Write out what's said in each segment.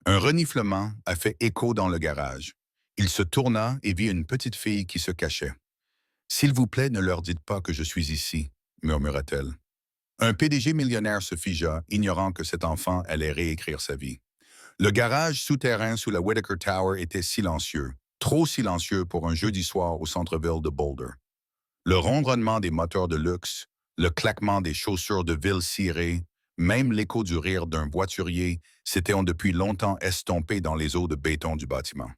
Un reniflement a fait écho dans le garage. Il se tourna et vit une petite fille qui se cachait. S'il vous plaît, ne leur dites pas que je suis ici, murmura-t-elle. Un PDG millionnaire se figea, ignorant que cet enfant allait réécrire sa vie. Le garage souterrain sous la Whitaker Tower était silencieux, trop silencieux pour un jeudi soir au centre-ville de Boulder. Le ronronnement des moteurs de luxe, le claquement des chaussures de ville cirées, même l'écho du rire d'un voiturier s'étaient depuis longtemps estompés dans les eaux de béton du bâtiment.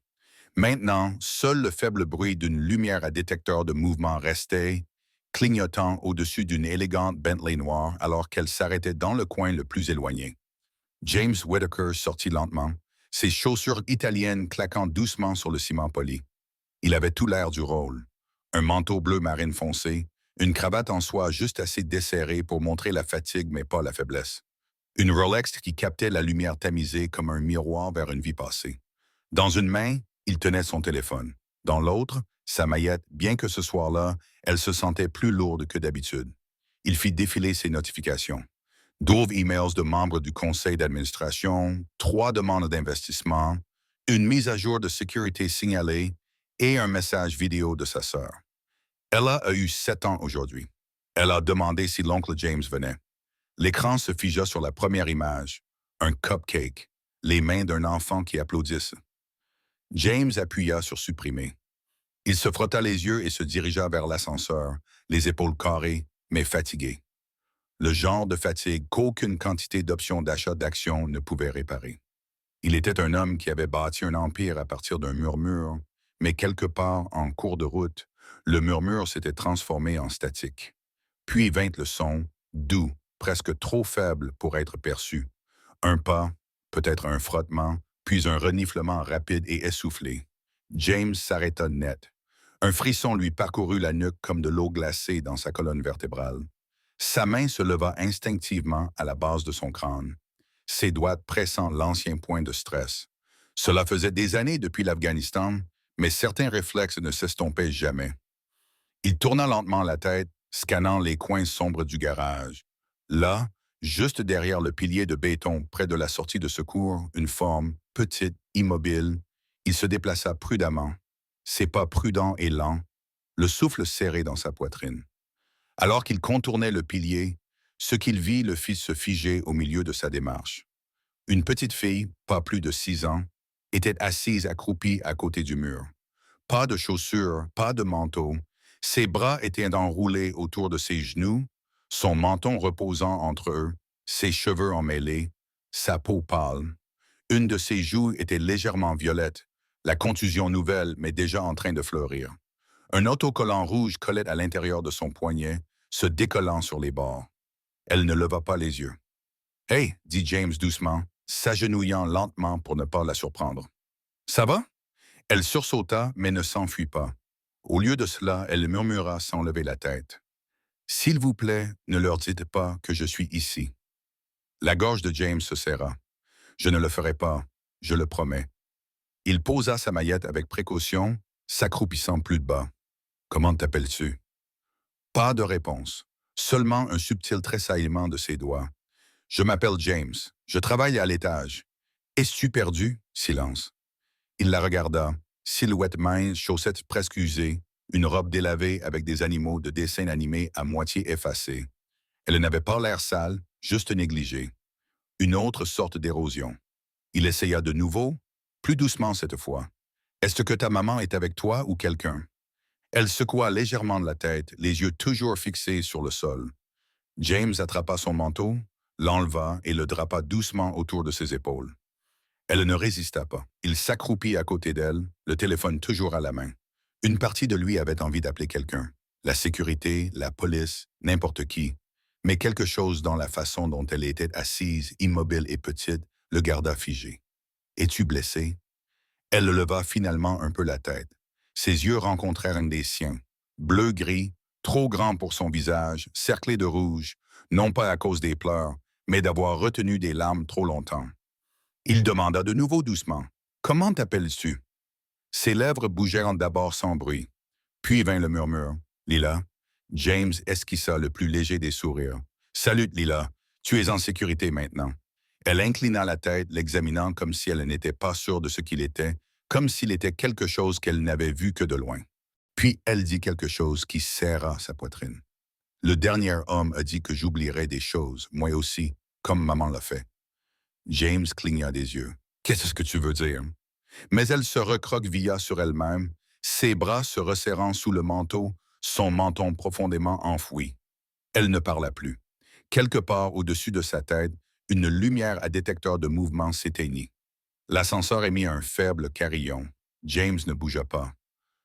Maintenant, seul le faible bruit d'une lumière à détecteur de mouvement restait, clignotant au-dessus d'une élégante Bentley noire alors qu'elle s'arrêtait dans le coin le plus éloigné. James Whitaker sortit lentement, ses chaussures italiennes claquant doucement sur le ciment poli. Il avait tout l'air du rôle. Un manteau bleu marine foncé, une cravate en soie juste assez desserrée pour montrer la fatigue mais pas la faiblesse. Une Rolex qui captait la lumière tamisée comme un miroir vers une vie passée. Dans une main, il tenait son téléphone. Dans l'autre, sa maillette, bien que ce soir-là, elle se sentait plus lourde que d'habitude. Il fit défiler ses notifications. 12 emails de membres du conseil d'administration, 3 demandes d'investissement, une mise à jour de sécurité signalée et un message vidéo de sa sœur. Ella a eu 7 ans aujourd'hui. Elle a demandé si l'oncle James venait. L'écran se figea sur la première image, un cupcake, les mains d'un enfant qui applaudissent. James appuya sur supprimer. Il se frotta les yeux et se dirigea vers l'ascenseur, les épaules carrées, mais fatigué. Le genre de fatigue qu'aucune quantité d'options d'achat d'actions ne pouvait réparer. Il était un homme qui avait bâti un empire à partir d'un murmure, mais quelque part en cours de route, le murmure s'était transformé en statique. Puis vint le son, doux, presque trop faible pour être perçu. Un pas, peut-être un frottement, puis un reniflement rapide et essoufflé. James s'arrêta net. Un frisson lui parcourut la nuque comme de l'eau glacée dans sa colonne vertébrale. Sa main se leva instinctivement à la base de son crâne, ses doigts pressant l'ancien point de stress. Cela faisait des années depuis l'Afghanistan, mais certains réflexes ne s'estompaient jamais. Il tourna lentement la tête, scannant les coins sombres du garage. Là, juste derrière le pilier de béton près de la sortie de secours, une forme, petite, immobile, il se déplaça prudemment, ses pas prudents et lents, le souffle serré dans sa poitrine. Alors qu'il contournait le pilier, ce qu'il vit le fit se figer au milieu de sa démarche. Une petite fille, pas plus de 6 ans, était assise accroupie à côté du mur. Pas de chaussures, pas de manteau. Ses bras étaient enroulés autour de ses genoux, son menton reposant entre eux, ses cheveux emmêlés, sa peau pâle. Une de ses joues était légèrement violette, la contusion nouvelle mais déjà en train de fleurir. Un autocollant rouge collait à l'intérieur de son poignet, se décollant sur les bords. Elle ne leva pas les yeux. « Hey » dit James doucement, s'agenouillant lentement pour ne pas la surprendre. « Ça va ?» Elle sursauta, mais ne s'enfuit pas. Au lieu de cela, elle murmura sans lever la tête. « S'il vous plaît, ne leur dites pas que je suis ici. » La gorge de James se serra. « Je ne le ferai pas, je le promets. » Il posa sa maillette avec précaution, s'accroupissant plus bas. « Comment t'appelles-tu? » Pas de réponse, seulement un subtil tressaillement de ses doigts. « Je m'appelle James, je travaille à l'étage. »« Es-tu perdu? » Silence. Il la regarda, silhouette mince, chaussettes presque usées, une robe délavée avec des animaux de dessin animé à moitié effacés. Elle n'avait pas l'air sale, juste négligée. Une autre sorte d'érosion. Il essaya de nouveau, plus doucement cette fois. « Est-ce que ta maman est avec toi ou quelqu'un? » Elle secoua légèrement de la tête, les yeux toujours fixés sur le sol. James attrapa son manteau, l'enleva et le drapa doucement autour de ses épaules. Elle ne résista pas. Il s'accroupit à côté d'elle, le téléphone toujours à la main. Une partie de lui avait envie d'appeler quelqu'un. La sécurité, la police, n'importe qui. Mais quelque chose dans la façon dont elle était assise, immobile et petite, le garda figé. « Es-tu blessé? » Elle leva finalement un peu la tête. Ses yeux rencontrèrent un des siens. Bleu-gris, trop grand pour son visage, cerclé de rouge, non pas à cause des pleurs, mais d'avoir retenu des larmes trop longtemps. Il demanda de nouveau doucement. « Comment t'appelles-tu? » Ses lèvres bougèrent d'abord sans bruit. Puis vint le murmure. « Lila. » James esquissa le plus léger des sourires. « Salut, Lila. Tu es en sécurité maintenant. » Elle inclina la tête, l'examinant comme si elle n'était pas sûre de ce qu'il était, comme s'il était quelque chose qu'elle n'avait vu que de loin. Puis elle dit quelque chose qui serra sa poitrine. Le dernier homme a dit que j'oublierais des choses, moi aussi, comme maman l'a fait. James cligna des yeux. Qu'est-ce que tu veux dire? Mais elle se recroquevilla sur elle-même, ses bras se resserrant sous le manteau, son menton profondément enfoui. Elle ne parla plus. Quelque part au-dessus de sa tête, une lumière à détecteur de mouvement s'éteignit. L'ascenseur émit un faible carillon. James ne bougea pas.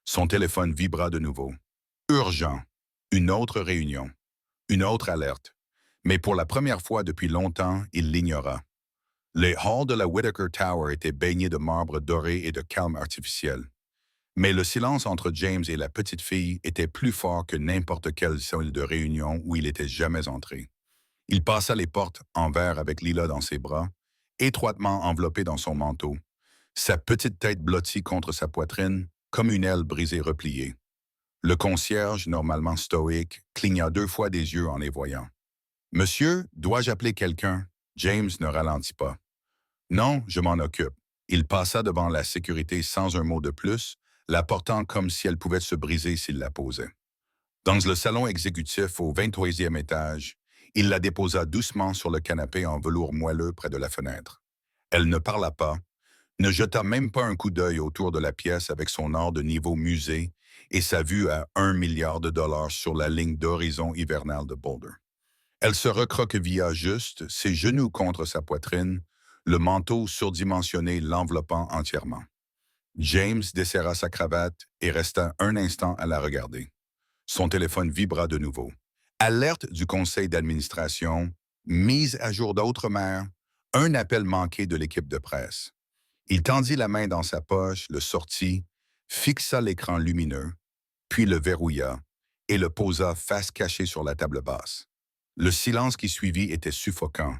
Son téléphone vibra de nouveau. Urgent. Une autre réunion. Une autre alerte. Mais pour la première fois depuis longtemps, il l'ignora. Les halls de la Whittaker Tower étaient baignés de marbre doré et de calme artificiel. Mais le silence entre James et la petite fille était plus fort que n'importe quelle salle de réunion où il était jamais entré. Il passa les portes en verre avec Lila dans ses bras, étroitement enveloppée dans son manteau, sa petite tête blottie contre sa poitrine, comme une aile brisée repliée. Le concierge, normalement stoïque, cligna 2 fois des yeux en les voyant. « Monsieur, dois-je appeler quelqu'un? » James ne ralentit pas. « Non, je m'en occupe. » Il passa devant la sécurité sans un mot de plus, la portant comme si elle pouvait se briser s'il la posait. Dans le salon exécutif au 23e étage, il la déposa doucement sur le canapé en velours moelleux près de la fenêtre. Elle ne parla pas, ne jeta même pas un coup d'œil autour de la pièce avec son art de niveau musée et sa vue à 1 milliard de dollars sur la ligne d'horizon hivernale de Boulder. Elle se recroquevilla juste, ses genoux contre sa poitrine, le manteau surdimensionné l'enveloppant entièrement. James desserra sa cravate et resta un instant à la regarder. Son téléphone vibra de nouveau. Alerte du conseil d'administration, mise à jour d'autres mères, un appel manqué de l'équipe de presse. Il tendit la main dans sa poche, le sortit, fixa l'écran lumineux, puis le verrouilla et le posa face cachée sur la table basse. Le silence qui suivit était suffocant.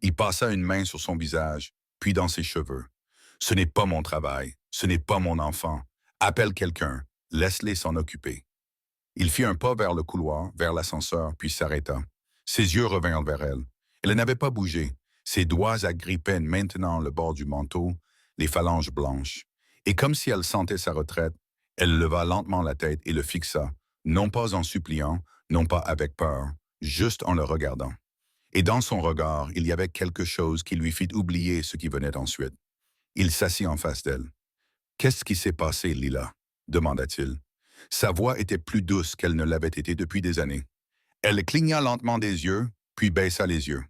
Il passa une main sur son visage, puis dans ses cheveux. « Ce n'est pas mon travail, ce n'est pas mon enfant. Appelle quelqu'un, laisse-les s'en occuper. » Il fit un pas vers le couloir, vers l'ascenseur, puis s'arrêta. Ses yeux revinrent vers elle. Elle n'avait pas bougé. Ses doigts agrippaient maintenant le bord du manteau, les phalanges blanches. Et comme si elle sentait sa retraite, elle leva lentement la tête et le fixa, non pas en suppliant, non pas avec peur, juste en le regardant. Et dans son regard, il y avait quelque chose qui lui fit oublier ce qui venait ensuite. Il s'assit en face d'elle. « Qu'est-ce qui s'est passé, Lila? » demanda-t-il. Sa voix était plus douce qu'elle ne l'avait été depuis des années. Elle cligna lentement des yeux, puis baissa les yeux.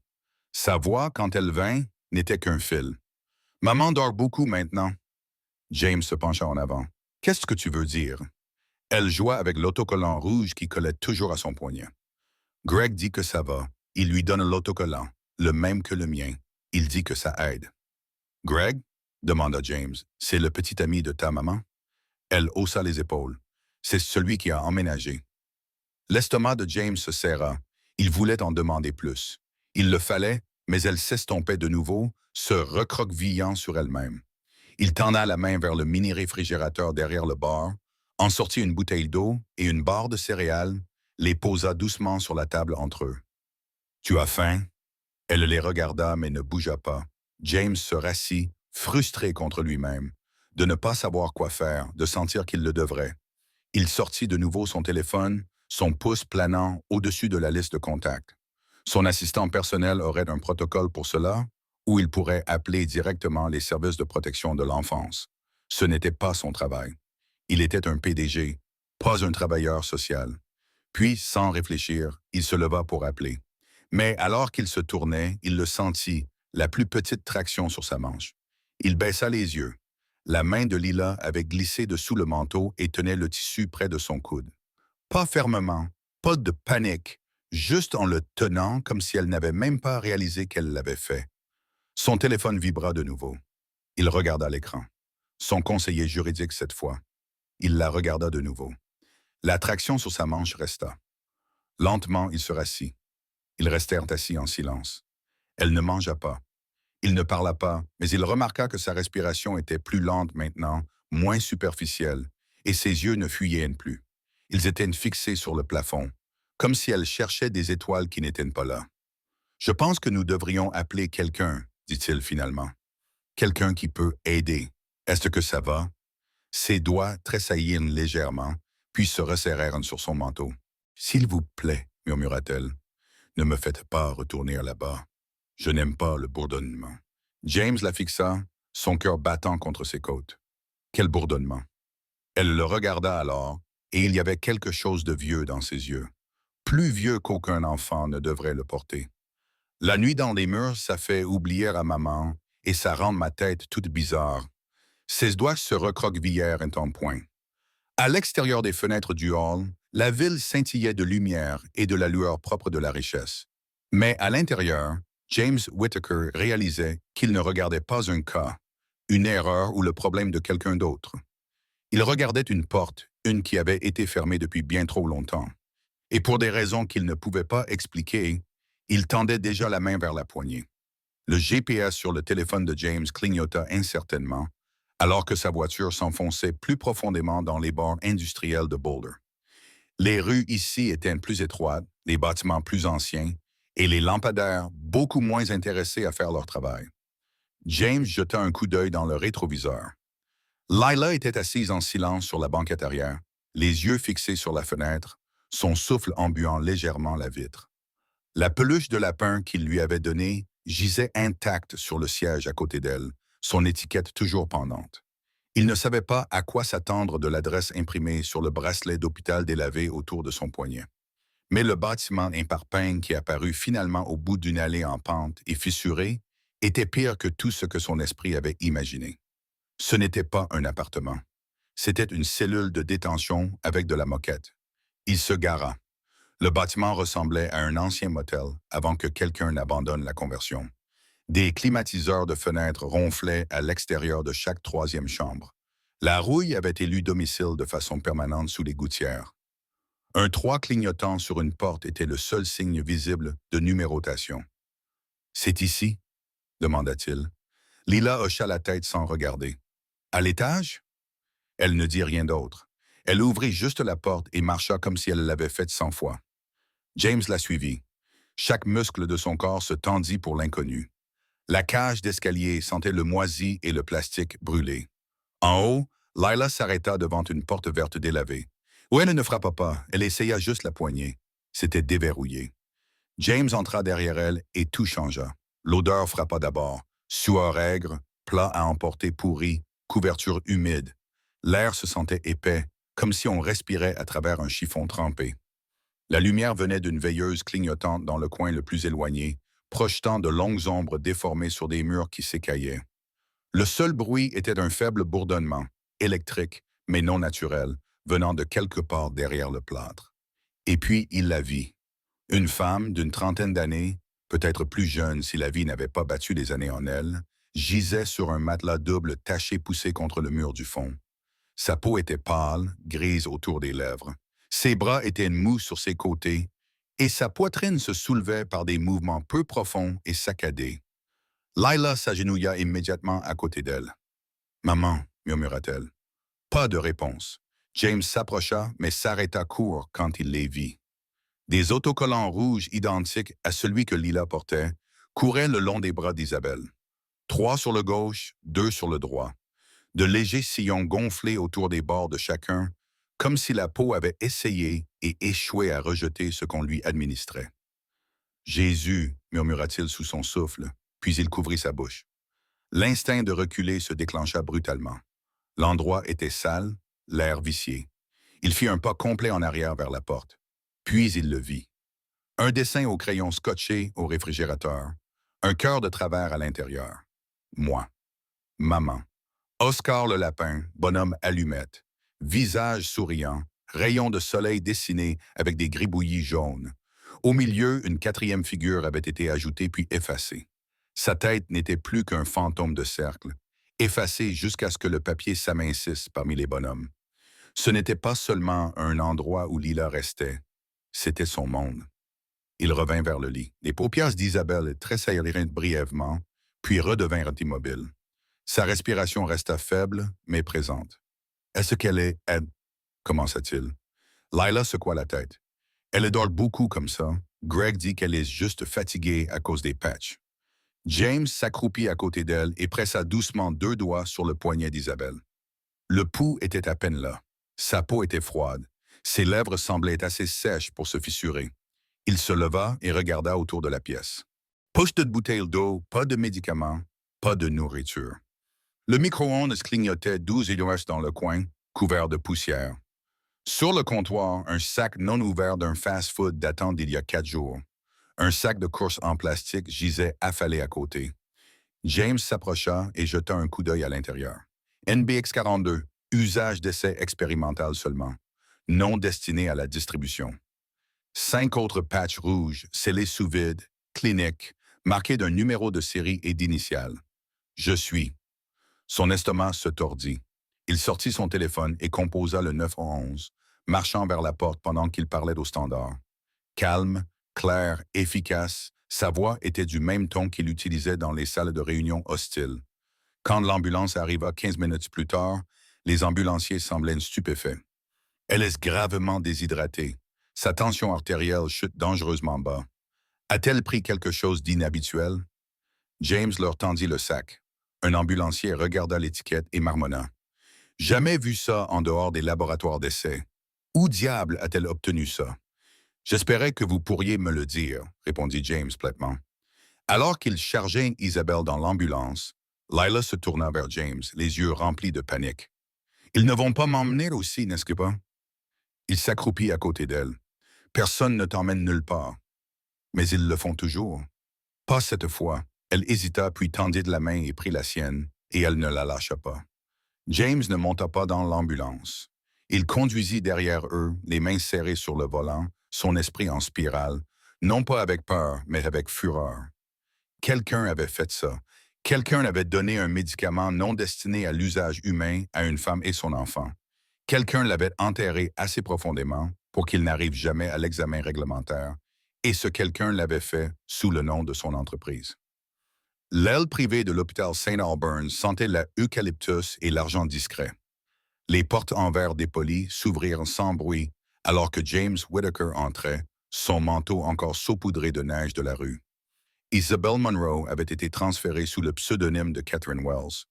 Sa voix, quand elle vint, n'était qu'un fil. « Maman dort beaucoup maintenant. » James se pencha en avant. « Qu'est-ce que tu veux dire? » Elle joua avec l'autocollant rouge qui collait toujours à son poignet. « Greg dit que ça va. Il lui donne l'autocollant, le même que le mien. Il dit que ça aide. »« Greg? » demanda James. « C'est le petit ami de ta maman? » Elle haussa les épaules. « C'est celui qui a emménagé. » L'estomac de James se serra. Il voulait en demander plus. Il le fallait, mais elle s'estompait de nouveau, se recroquevillant sur elle-même. Il tenda la main vers le mini-réfrigérateur derrière le bar, en sortit une bouteille d'eau et une barre de céréales, les posa doucement sur la table entre eux. « Tu as faim? » Elle les regarda, mais ne bougea pas. James se rassit, frustré contre lui-même, de ne pas savoir quoi faire, de sentir qu'il le devrait. Il sortit de nouveau son téléphone, son pouce planant au-dessus de la liste de contacts. Son assistant personnel aurait un protocole pour cela, ou il pourrait appeler directement les services de protection de l'enfance. Ce n'était pas son travail. Il était un PDG, pas un travailleur social. Puis, sans réfléchir, il se leva pour appeler. Mais alors qu'il se tournait, il le sentit, la plus petite traction sur sa manche. Il baissa les yeux. La main de Lila avait glissé dessous le manteau et tenait le tissu près de son coude. Pas fermement, pas de panique, juste en le tenant comme si elle n'avait même pas réalisé qu'elle l'avait fait. Son téléphone vibra de nouveau. Il regarda l'écran. Son conseiller juridique cette fois. Il la regarda de nouveau. La traction sur sa manche resta. Lentement, il se rassit. Ils restèrent assis en silence. Elle ne mangea pas. Il ne parla pas, mais il remarqua que sa respiration était plus lente maintenant, moins superficielle, et ses yeux ne fuyaient plus. Ils étaient fixés sur le plafond, comme si elle cherchait des étoiles qui n'étaient pas là. « Je pense que nous devrions appeler quelqu'un, » dit-il finalement. Quelqu'un qui peut aider. Est-ce que ça va? Ses doigts tressaillirent légèrement, puis se resserrèrent sur son manteau. S'il vous plaît, murmura-t-elle, ne me faites pas retourner là-bas. Je n'aime pas le bourdonnement. James la fixa, son cœur battant contre ses côtes. Quel bourdonnement! Elle le regarda alors, et il y avait quelque chose de vieux dans ses yeux. Plus vieux qu'aucun enfant ne devrait le porter. La nuit dans les murs, ça fait oublier à maman, et ça rend ma tête toute bizarre. Ses doigts se recroquevillèrent en point. À l'extérieur des fenêtres du hall, la ville scintillait de lumière et de la lueur propre de la richesse. Mais à l'intérieur, James Whittaker réalisait qu'il ne regardait pas un cas, une erreur ou le problème de quelqu'un d'autre. Il regardait une porte, une qui avait été fermée depuis bien trop longtemps. Et pour des raisons qu'il ne pouvait pas expliquer, il tendait déjà la main vers la poignée. Le GPS sur le téléphone de James clignota incertainement, alors que sa voiture s'enfonçait plus profondément dans les bords industriels de Boulder. Les rues ici étaient plus étroites, les bâtiments plus anciens, et les lampadaires beaucoup moins intéressés à faire leur travail. James jeta un coup d'œil dans le rétroviseur. Lila était assise en silence sur la banquette arrière, les yeux fixés sur la fenêtre, son souffle embuant légèrement la vitre. La peluche de lapin qu'il lui avait donnée gisait intacte sur le siège à côté d'elle, son étiquette toujours pendante. Il ne savait pas à quoi s'attendre de l'adresse imprimée sur le bracelet d'hôpital délavé autour de son poignet. Mais le bâtiment imparpaing qui apparut finalement au bout d'une allée en pente et fissurée était pire que tout ce que son esprit avait imaginé. Ce n'était pas un appartement. C'était une cellule de détention avec de la moquette. Il se gara. Le bâtiment ressemblait à un ancien motel avant que quelqu'un n'abandonne la conversion. Des climatiseurs de fenêtres ronflaient à l'extérieur de chaque troisième chambre. La rouille avait élu domicile de façon permanente sous les gouttières. Un 3 clignotant sur une porte était le seul signe visible de numérotation. « C'est ici ?» demanda-t-il. Lila hocha la tête sans regarder. « À l'étage ?» Elle ne dit rien d'autre. Elle ouvrit juste la porte et marcha comme si elle l'avait faite 100 fois. James la suivit. Chaque muscle de son corps se tendit pour l'inconnu. La cage d'escalier sentait le moisi et le plastique brûlé. En haut, Lila s'arrêta devant une porte verte délavée. Où elle ne frappa pas, elle essaya juste la poignée. C'était déverrouillé. James entra derrière elle et tout changea. L'odeur frappa d'abord. Sueur aigre, plat à emporter pourri, couverture humide. L'air se sentait épais, comme si on respirait à travers un chiffon trempé. La lumière venait d'une veilleuse clignotante dans le coin le plus éloigné, projetant de longues ombres déformées sur des murs qui s'écaillaient. Le seul bruit était un faible bourdonnement, électrique, mais non naturel, venant de quelque part derrière le plâtre. Et puis il la vit. Une femme d'une trentaine d'années, peut-être plus jeune si la vie n'avait pas battu les années en elle, gisait sur un matelas double taché poussé contre le mur du fond. Sa peau était pâle, grise autour des lèvres. Ses bras étaient mous sur ses côtés, et sa poitrine se soulevait par des mouvements peu profonds et saccadés. Lila s'agenouilla immédiatement à côté d'elle. « Maman » murmura-t-elle. Pas de réponse. James s'approcha, mais s'arrêta court quand il les vit. Des autocollants rouges identiques à celui que Lila portait couraient le long des bras d'Isabelle. 3 sur le gauche, 2 sur le droit. De légers sillons gonflés autour des bords de chacun, comme si la peau avait essayé et échoué à rejeter ce qu'on lui administrait. « Jésus » murmura-t-il sous son souffle, puis il couvrit sa bouche. L'instinct de reculer se déclencha brutalement. L'endroit était sale, l'air vicié. Il fit un pas complet en arrière vers la porte. Puis il le vit. Un dessin au crayon scotché au réfrigérateur. Un cœur de travers à l'intérieur. Moi. Maman. Oscar le lapin, bonhomme allumette. Visage souriant. Rayon de soleil dessiné avec des gribouillis jaunes. Au milieu, une 4e figure avait été ajoutée puis effacée. Sa tête n'était plus qu'un fantôme de cercle, effacé jusqu'à ce que le papier s'amincisse parmi les bonhommes. Ce n'était pas seulement un endroit où Lila restait, c'était son monde. Il revint vers le lit. Les paupières d'Isabelle tressaillirent brièvement, puis redevinrent immobiles. Sa respiration resta faible, mais présente. « Est-ce qu'elle est... commença-t-il. Lila secoua la tête. « Elle dort beaucoup comme ça. Greg dit qu'elle est juste fatiguée à cause des patchs. » James s'accroupit à côté d'elle et pressa doucement 2 doigts sur le poignet d'Isabelle. Le pouls était à peine là. Sa peau était froide. Ses lèvres semblaient être assez sèches pour se fissurer. Il se leva et regarda autour de la pièce. Poche de bouteille d'eau, pas de médicaments, pas de nourriture. Le micro-ondes clignotait 12 iOS dans le coin, couvert de poussière. Sur le comptoir, un sac non ouvert d'un fast-food datant d'il y a 4 jours. Un sac de course en plastique gisait affalé à côté. James s'approcha et jeta un coup d'œil à l'intérieur. NBX-42, usage d'essai expérimental seulement, non destiné à la distribution. 5 autres patchs rouges, scellés sous vide, cliniques, marqués d'un numéro de série et d'initiales. Je suis. Son estomac se tordit. Il sortit son téléphone et composa le 911, marchant vers la porte pendant qu'il parlait au standard. Calme, clair, efficace, sa voix était du même ton qu'il utilisait dans les salles de réunion hostiles. Quand l'ambulance arriva 15 minutes plus tard, les ambulanciers semblaient stupéfaits. Elle est gravement déshydratée. Sa tension artérielle chute dangereusement bas. A-t-elle pris quelque chose d'inhabituel? James leur tendit le sac. Un ambulancier regarda l'étiquette et marmonna. Jamais vu ça en dehors des laboratoires d'essai. Où diable a-t-elle obtenu ça? J'espérais que vous pourriez me le dire, répondit James platement. Alors qu'il chargeait Isabelle dans l'ambulance, Lila se tourna vers James, les yeux remplis de panique. Ils ne vont pas m'emmener aussi, n'est-ce que pas? Il s'accroupit à côté d'elle. Personne ne t'emmène nulle part. Mais ils le font toujours. Pas cette fois. Elle hésita puis tendit de la main et prit la sienne, et elle ne la lâcha pas. James ne monta pas dans l'ambulance. Il conduisit derrière eux, les mains serrées sur le volant, son esprit en spirale, non pas avec peur, mais avec fureur. Quelqu'un avait fait ça. Quelqu'un avait donné un médicament non destiné à l'usage humain à une femme et son enfant. Quelqu'un l'avait enterré assez profondément pour qu'il n'arrive jamais à l'examen réglementaire, et ce quelqu'un l'avait fait sous le nom de son entreprise. L'aile privée de l'hôpital St. Albans sentait la eucalyptus et l'argent discret. Les portes en verre dépolies s'ouvrirent sans bruit alors que James Whittaker entrait, son manteau encore saupoudré de neige de la rue. Isabelle Monroe avait été transférée sous le pseudonyme de Catherine Wells,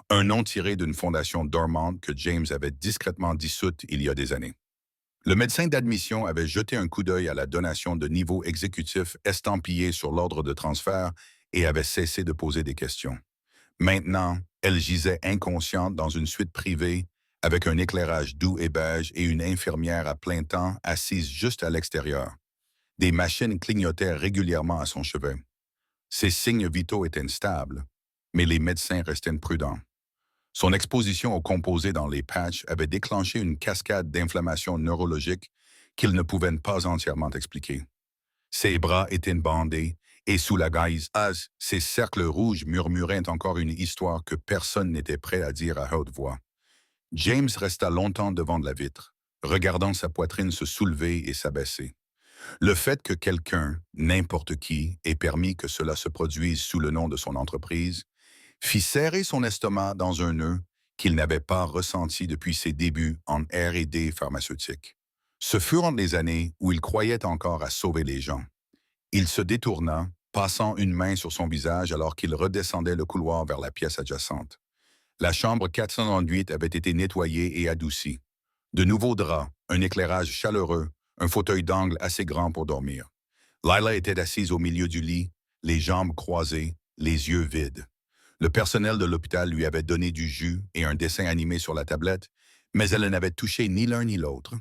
un nom tiré d'une fondation dormante que James avait discrètement dissoute il y a des années. Le médecin d'admission avait jeté un coup d'œil à la donation de niveau exécutif estampillée sur l'ordre de transfert et avait cessé de poser des questions. Maintenant, elle gisait inconsciente dans une suite privée avec un éclairage doux et beige et une infirmière à plein temps assise juste à l'extérieur. Des machines clignotaient régulièrement à son chevet. Ses signes vitaux étaient stables, mais les médecins restaient prudents. Son exposition aux composés dans les patchs avait déclenché une cascade d'inflammations neurologiques qu'il ne pouvait pas entièrement expliquer. Ses bras étaient bandés, et sous la gaze, ses cercles rouges murmuraient encore une histoire que personne n'était prêt à dire à haute voix. James resta longtemps devant la vitre, regardant sa poitrine se soulever et s'abaisser. Le fait que quelqu'un, n'importe qui, ait permis que cela se produise sous le nom de son entreprise, fit serrer son estomac dans un nœud qu'il n'avait pas ressenti depuis ses débuts en R&D pharmaceutique. Ce furent les années où il croyait encore à sauver les gens. Il se détourna, passant une main sur son visage alors qu'il redescendait le couloir vers la pièce adjacente. La chambre 498 avait été nettoyée et adoucie. De nouveaux draps, un éclairage chaleureux, un fauteuil d'angle assez grand pour dormir. Lila était assise au milieu du lit, les jambes croisées, les yeux vides. Le personnel de l'hôpital lui avait donné du jus et un dessin animé sur la tablette, mais elle n'avait touché ni l'un ni l'autre.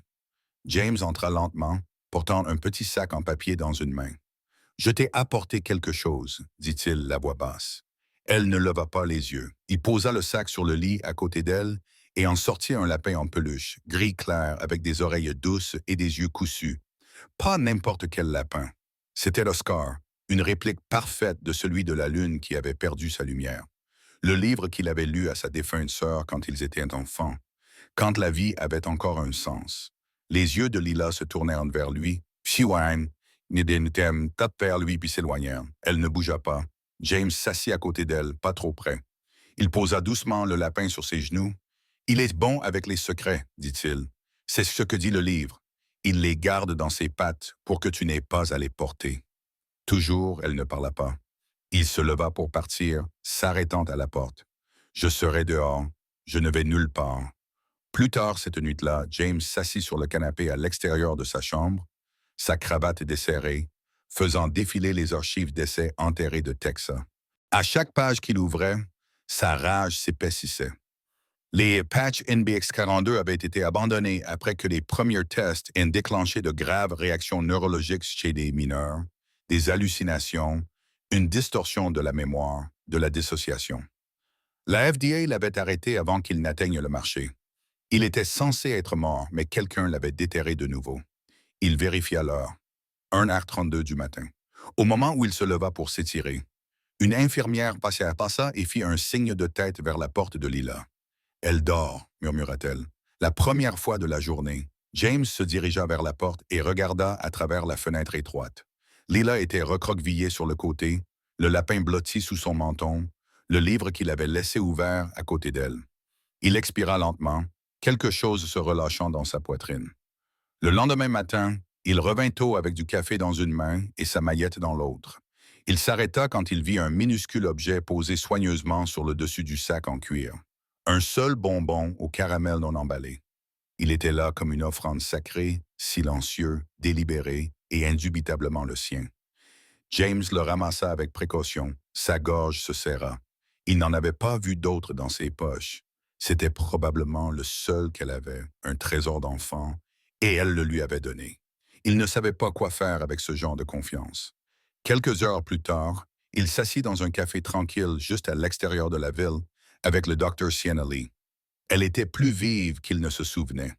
James entra lentement, portant un petit sac en papier dans une main. « Je t'ai apporté quelque chose, dit-il, la voix basse. Elle ne leva pas les yeux. Il posa le sac sur le lit à côté d'elle et en sortit un lapin en peluche, gris clair avec des oreilles douces et des yeux coussus. Pas n'importe quel lapin. C'était Oscar, une réplique parfaite de celui de la lune qui avait perdu sa lumière. Le livre qu'il avait lu à sa défunte sœur quand ils étaient enfants, quand la vie avait encore un sens. Les yeux de Lila se tournèrent vers lui. Psiouane, Nidenutem, tape vers lui puis s'éloignèrent. Elle ne bougea pas. James s'assit à côté d'elle, pas trop près. Il posa doucement le lapin sur ses genoux. « Il est bon avec les secrets, dit-il. C'est ce que dit le livre. Il les garde dans ses pattes pour que tu n'aies pas à les porter. » Toujours, elle ne parla pas. Il se leva pour partir, s'arrêtant à la porte. Je serai dehors. Je ne vais nulle part. Plus tard cette nuit-là, James s'assit sur le canapé à l'extérieur de sa chambre, sa cravate desserrée, faisant défiler les archives d'essais enterrées de Texas. À chaque page qu'il ouvrait, sa rage s'épaississait. Les patchs NBX42 avaient été abandonnés après que les premiers tests aient déclenché de graves réactions neurologiques chez les mineurs, des hallucinations, une distorsion de la mémoire, de la dissociation. La FDA l'avait arrêté avant qu'il n'atteigne le marché. Il était censé être mort, mais quelqu'un l'avait déterré de nouveau. Il vérifia l'heure. 1h32 du matin. Au moment où il se leva pour s'étirer, une infirmière passa et fit un signe de tête vers la porte de Lila. « Elle dort », murmura-t-elle. La première fois de la journée, James se dirigea vers la porte et regarda à travers la fenêtre étroite. Lila était recroquevillée sur le côté, le lapin blotti sous son menton, le livre qu'il avait laissé ouvert à côté d'elle. Il expira lentement, quelque chose se relâchant dans sa poitrine. Le lendemain matin, il revint tôt avec du café dans une main et sa maillette dans l'autre. Il s'arrêta quand il vit un minuscule objet posé soigneusement sur le dessus du sac en cuir. Un seul bonbon au caramel non emballé. Il était là comme une offrande sacrée, silencieux, délibéré et indubitablement le sien. James le ramassa avec précaution, sa gorge se serra. Il n'en avait pas vu d'autre dans ses poches. C'était probablement le seul qu'elle avait, un trésor d'enfant, et elle le lui avait donné. Il ne savait pas quoi faire avec ce genre de confiance. Quelques heures plus tard, il s'assit dans un café tranquille juste à l'extérieur de la ville avec le Dr. Sienna Lee. Elle était plus vive qu'il ne se souvenait.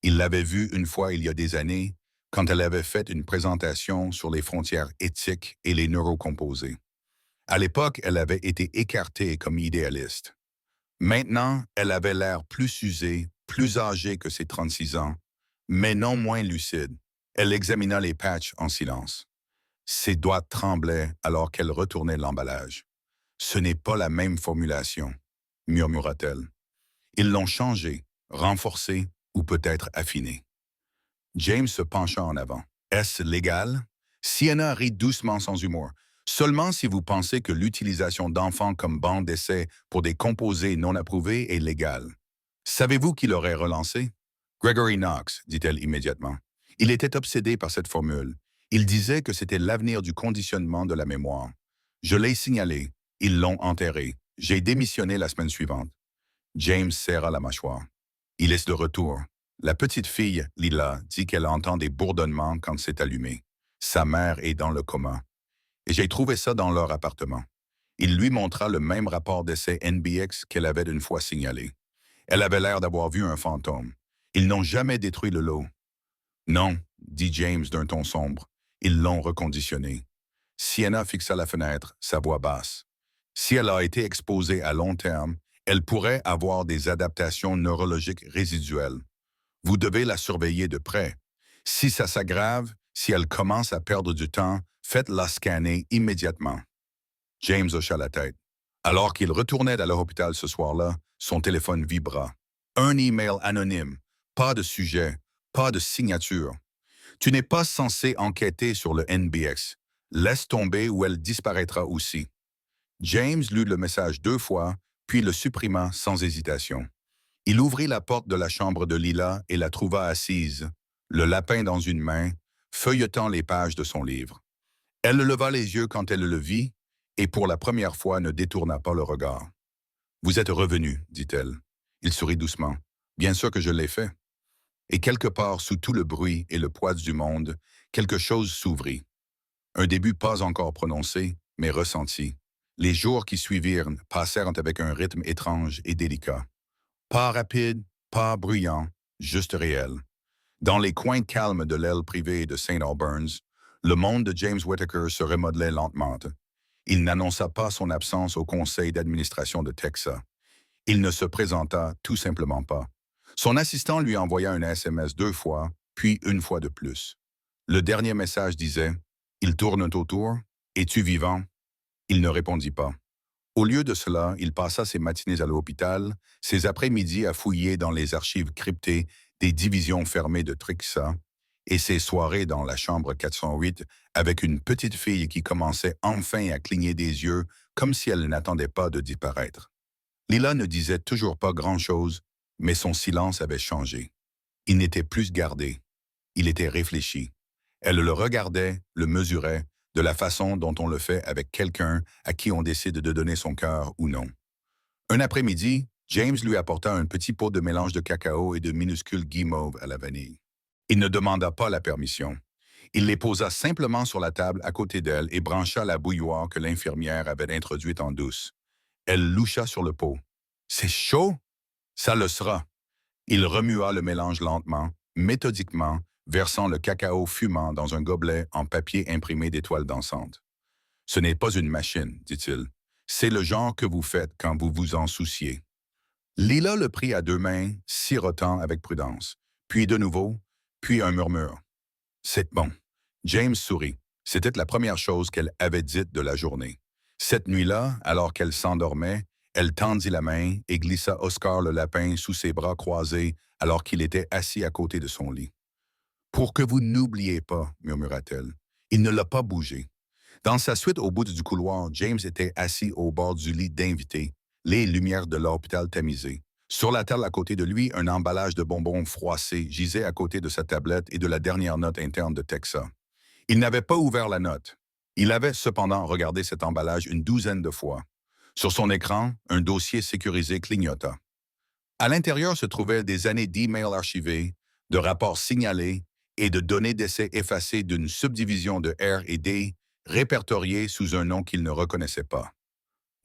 Il l'avait vue une fois il y a des années, quand elle avait fait une présentation sur les frontières éthiques et les neurocomposés. À l'époque, elle avait été écartée comme idéaliste. Maintenant, elle avait l'air plus usée, plus âgée que ses 36 ans, mais non moins lucide. Elle examina les patchs en silence. Ses doigts tremblaient alors qu'elle retournait l'emballage. « Ce n'est pas la même formulation », murmura-t-elle. « Ils l'ont changé, renforcé ou peut-être affiné. » James se pencha en avant. « Est-ce légal? » Sienna rit doucement sans humour. « Seulement si vous pensez que l'utilisation d'enfants comme banc d'essai pour des composés non approuvés est légale. Savez-vous qui l'aurait relancé? » Gregory Knox, dit-elle immédiatement. Il était obsédé par cette formule. Il disait que c'était l'avenir du conditionnement de la mémoire. Je l'ai signalé. Ils l'ont enterré. J'ai démissionné la semaine suivante. James serra la mâchoire. Il est de retour. La petite fille, Lila, dit qu'elle entend des bourdonnements quand c'est allumé. Sa mère est dans le coma. Et j'ai trouvé ça dans leur appartement. Il lui montra le même rapport d'essai NBX qu'elle avait une fois signalé. Elle avait l'air d'avoir vu un fantôme. Ils n'ont jamais détruit le lot. Non, dit James d'un ton sombre. Ils l'ont reconditionné. Sienna fixa la fenêtre, sa voix basse. Si elle a été exposée à long terme, elle pourrait avoir des adaptations neurologiques résiduelles. Vous devez la surveiller de près. Si ça s'aggrave, si elle commence à perdre du temps, faites-la scanner immédiatement. James hocha la tête. Alors qu'il retournait à l'hôpital ce soir-là, son téléphone vibra. Un email anonyme. Pas de sujet, pas de signature. Tu n'es pas censé enquêter sur le NBX. Laisse tomber ou elle disparaîtra aussi. James lut le message 2 fois, puis le supprima sans hésitation. Il ouvrit la porte de la chambre de Lila et la trouva assise, le lapin dans une main, feuilletant les pages de son livre. Elle leva les yeux quand elle le vit et pour la première fois ne détourna pas le regard. « Vous êtes revenu, dit-elle. Il sourit doucement. « Bien sûr que je l'ai fait. » Et quelque part sous tout le bruit et le poids du monde, quelque chose s'ouvrit. Un début pas encore prononcé, mais ressenti. Les jours qui suivirent passèrent avec un rythme étrange et délicat. Pas rapide, pas bruyant, juste réel. Dans les coins calmes de l'aile privée de St. Albans, le monde de James Whittaker se remodelait lentement. Il n'annonça pas son absence au conseil d'administration de Texas. Il ne se présenta tout simplement pas. Son assistant lui envoya un SMS 2 fois, puis une fois de plus. Le dernier message disait « Il tourne autour, es-tu vivant ?» Il ne répondit pas. Au lieu de cela, il passa ses matinées à l'hôpital, ses après-midi à fouiller dans les archives cryptées des divisions fermées de Trixa, et ses soirées dans la chambre 408 avec une petite fille qui commençait enfin à cligner des yeux comme si elle n'attendait pas de disparaître. Lila ne disait toujours pas grand-chose, mais son silence avait changé. Il n'était plus gardé, il était réfléchi. Elle le regardait, le mesurait, de la façon dont on le fait avec quelqu'un à qui on décide de donner son cœur ou non. Un après-midi, James lui apporta un petit pot de mélange de cacao et de minuscules guimauves à la vanille. Il ne demanda pas la permission. Il les posa simplement sur la table à côté d'elle et brancha la bouilloire que l'infirmière avait introduite en douce. Elle loucha sur le pot. « C'est chaud? Ça le sera. » Il remua le mélange lentement, méthodiquement, versant le cacao fumant dans un gobelet en papier imprimé d'étoiles dansantes. « Ce n'est pas une machine, dit-il. C'est le genre que vous faites quand vous vous en souciez. » Lila le prit à deux mains, sirotant avec prudence. Puis de nouveau, puis un murmure. « C'est bon. » James sourit. C'était la première chose qu'elle avait dite de la journée. Cette nuit-là, alors qu'elle s'endormait, elle tendit la main et glissa Oscar le lapin sous ses bras croisés alors qu'il était assis à côté de son lit. « Pour que vous n'oubliez pas, murmura-t-elle. Il ne l'a pas bougé. » Dans sa suite au bout du couloir, James était assis au bord du lit d'invité, les lumières de l'hôpital tamisées. Sur la table à côté de lui, un emballage de bonbons froissés gisait à côté de sa tablette et de la dernière note interne de Texa. Il n'avait pas ouvert la note. Il avait cependant regardé cet emballage une douzaine de fois. Sur son écran, un dossier sécurisé clignota. À l'intérieur se trouvaient des années d'emails archivés, de rapports signalés et de données d'essai effacées d'une subdivision de R&D répertoriée sous un nom qu'il ne reconnaissait pas.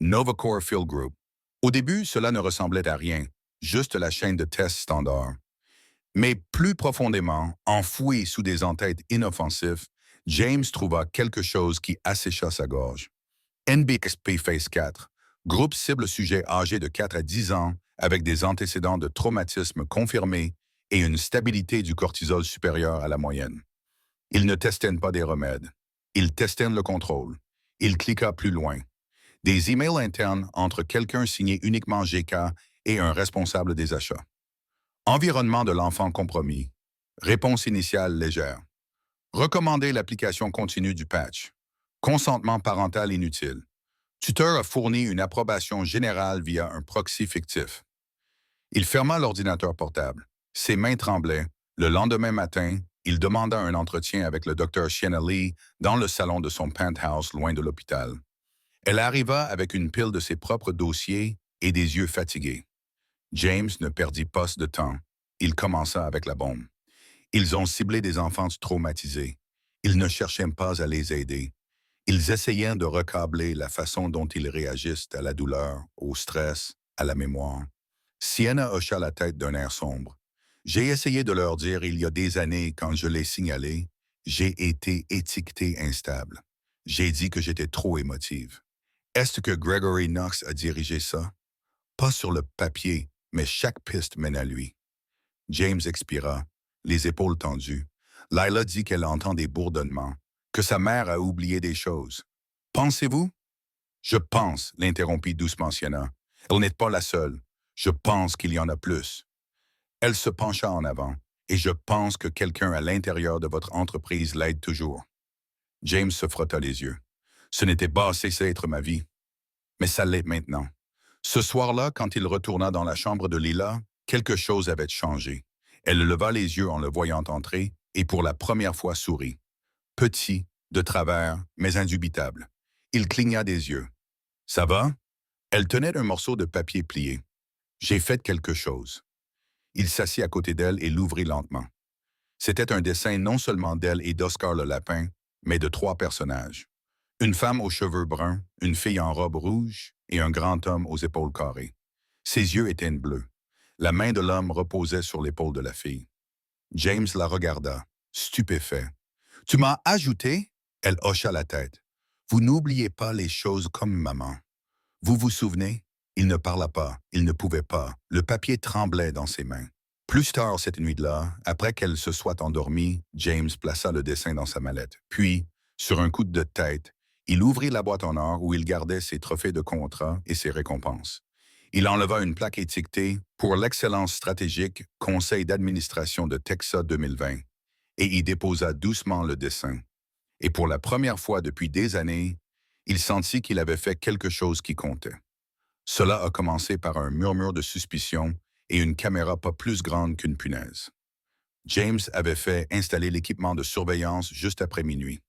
Novacore Field Group. Au début, cela ne ressemblait à rien, juste la chaîne de tests standard. Mais plus profondément, enfoui sous des entêtes inoffensifs, James trouva quelque chose qui assécha sa gorge. NBXP Phase 4, groupe cible sujet âgé de 4 à 10 ans avec des antécédents de traumatisme confirmés et une stabilité du cortisol supérieure à la moyenne. Ils ne testènent pas des remèdes. Ils testènent le contrôle. Il cliqua plus loin. Des emails internes entre quelqu'un signé uniquement GK et un responsable des achats. Environnement de l'enfant compromis. Réponse initiale légère. Recommander l'application continue du patch. Consentement parental inutile. Tuteur a fourni une approbation générale via un proxy fictif. Il ferma l'ordinateur portable. Ses mains tremblaient. Le lendemain matin, il demanda un entretien avec le docteur Sienna Lee dans le salon de son penthouse loin de l'hôpital. Elle arriva avec une pile de ses propres dossiers et des yeux fatigués. James ne perdit pas de temps. Il commença avec la bombe. Ils ont ciblé des enfants traumatisés. Ils ne cherchaient pas à les aider. Ils essayaient de recabler la façon dont ils réagissent à la douleur, au stress, à la mémoire. Sienna hocha la tête d'un air sombre. J'ai essayé de leur dire il y a des années, quand je l'ai signalé, j'ai été étiquetée instable. J'ai dit que j'étais trop émotive. Est-ce que Gregory Knox a dirigé ça? Pas sur le papier, mais chaque piste mène à lui. James expira, les épaules tendues. Lila dit qu'elle entend des bourdonnements, que sa mère a oublié des choses. Pensez-vous? Je pense, l'interrompit doucement Sienna. Elle n'est pas la seule. Je pense qu'il y en a plus. Elle se pencha en avant, et je pense que quelqu'un à l'intérieur de votre entreprise l'aide toujours. James se frotta les yeux. Ce n'était pas censé être ma vie. Mais ça l'est maintenant. Ce soir-là, quand il retourna dans la chambre de Lila, quelque chose avait changé. Elle leva les yeux en le voyant entrer et pour la première fois sourit. Petit, de travers, mais indubitable. Il cligna des yeux. « Ça va? » Elle tenait un morceau de papier plié. « J'ai fait quelque chose. » Il s'assit à côté d'elle et l'ouvrit lentement. C'était un dessin non seulement d'elle et d'Oscar le lapin, mais de trois personnages. Une femme aux cheveux bruns, une fille en robe rouge et un grand homme aux épaules carrées. Ses yeux étaient bleus. La main de l'homme reposait sur l'épaule de la fille. James la regarda, stupéfait. « Tu m'as ajouté? » Elle hocha la tête. « Vous n'oubliez pas les choses comme maman. Vous vous souvenez? » Il ne parla pas, il ne pouvait pas. Le papier tremblait dans ses mains. Plus tard cette nuit-là, après qu'elle se soit endormie, James plaça le dessin dans sa mallette. Puis, sur un coup de tête, il ouvrit la boîte en or où il gardait ses trophées de contrat et ses récompenses. Il enleva une plaque étiquetée « Pour l'excellence stratégique, Conseil d'administration de Texa 2020 » et y déposa doucement le dessin. Et pour la première fois depuis des années, il sentit qu'il avait fait quelque chose qui comptait. Cela a commencé par un murmure de suspicion et une caméra pas plus grande qu'une punaise. James avait fait installer l'équipement de surveillance juste après minuit.